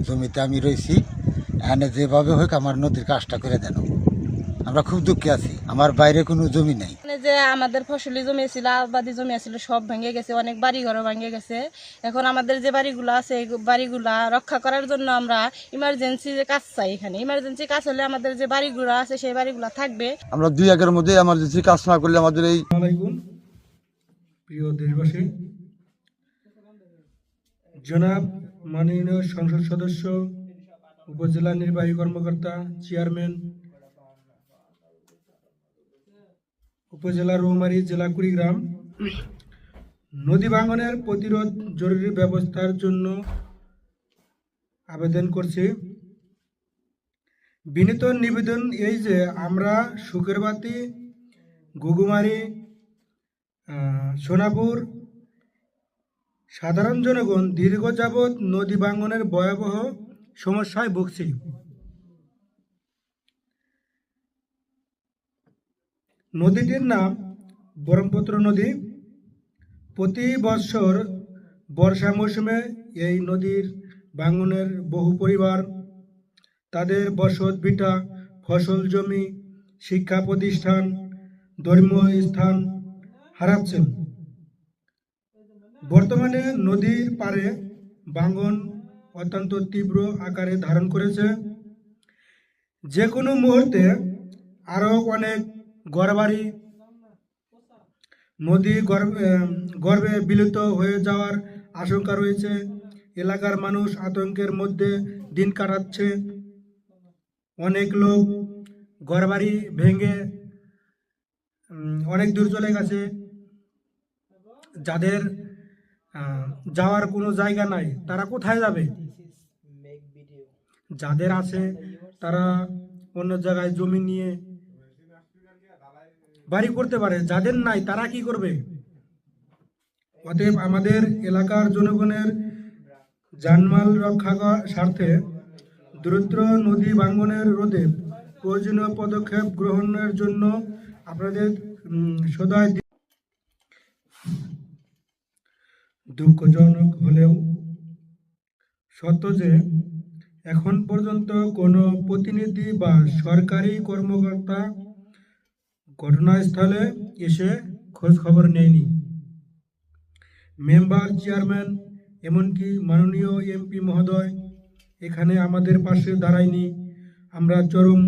জমিতে আমি রয়েছি, এখানে যেভাবে হোক আমার নদীর কাজটা করে দেন। আমরা খুব দুঃখে আছি, আমার বাইরে কোনো জমি নেই। যে আমাদের ফসলি জমি ছিল, আবাদি জমি ছিল, সব ভেঙে গেছে, অনেক বাড়ি ঘরও ভেঙে গেছে। এখন আমাদের যে বাড়িগুলো আছে এই বাড়িগুলা রক্ষা করার জন্য আমরা ইমার্জেন্সি কাজ চাই। এখানে ইমার্জেন্সি কাজ হলে আমাদের যে বাড়িগুলো আছে সেই বাড়িগুলো থাকবে। আমরা 2-1 মধ্যে এমার্জেন্সি কাজ না করলে আমাদের এই প্রিয় দেশবাসী, জনাব মাননীয় সংসদ সদস্য, উপজেলা নির্বাহী কর্মকর্তা, চেয়ারম্যান, উপজেলা রৌমারী, জেলা কুড়িগ্রাম, নদী ভাঙনের প্রতিরোধ জরুরি ব্যবস্থার জন্য আবেদন করছি। বিনীত নিবেদন এই যে আমরা শুকেরবাতি, ঘুঘুমারি, সোনাপুর সাধারণ জনগণ দীর্ঘ যাবৎ নদী ভাঙনের ভয়াবহ সমস্যায় ভুগছি। নদীটির নাম ব্রহ্মপুত্র নদী। প্রতি বছর বর্ষা মৌসুমে এই নদীর ভাঙনের বহু পরিবার তাদের বসত ভিটা, ফসল জমি, শিক্ষা প্রতিষ্ঠান, ধর্মীয় স্থান হারাচ্ছেন। বর্তমানে নদীর পাড়ে ভাঙন অত্যন্ত তীব্র আকারে ধারণ করেছে। যে কোনো মুহূর্তে আরও অনেক ঘরবাড়ি নদী গর্ভে বিলুপ্ত হয়ে যাওয়ার আশঙ্কা রয়েছে। এলাকার মানুষ আতঙ্কের মধ্যে দিন কাটাচ্ছে। অনেক লোক ঘরবাড়ি ভেঙে অনেক দূর চলে গেছে। যাদের যাওয়ার কোনো জায়গা নাই তারা কোথায় যাবে? যাদের আছে তারা অন্য জায়গায় জমি নিয়ে বাড়ি করতে পারে, যাদের নাই তারা কি করবে? অতএব আমাদের এলাকার জনগণের জানমাল রক্ষার স্বার্থে দ্রুত নদী ভাঙনের রোধে প্রয়োজনীয় পদক্ষেপ গ্রহণের জন্য আপনাদের সদয়। দুঃখজনক হলেও সত্য যে এখন পর্যন্ত কোনো প্রতিনিধি বা সরকারি কর্মকর্তা ঘটনাস্থলে এসে খোঁজ খবর নেয়নি। মেম্বার, চেয়ারম্যান, এমনকি মাননীয় এমপি মহোদয় এখানে আমাদের পাশে দাঁড়ায়নি। আমরা চরম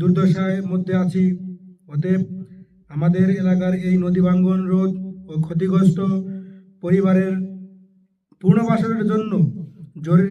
দুর্দশার মধ্যে আছি। অতএব আমাদের এলাকার এই নদী ভাঙন রোধ ও ক্ষতিগ্রস্ত পরিবারের পুনর্বাসনের জন্য জরুরি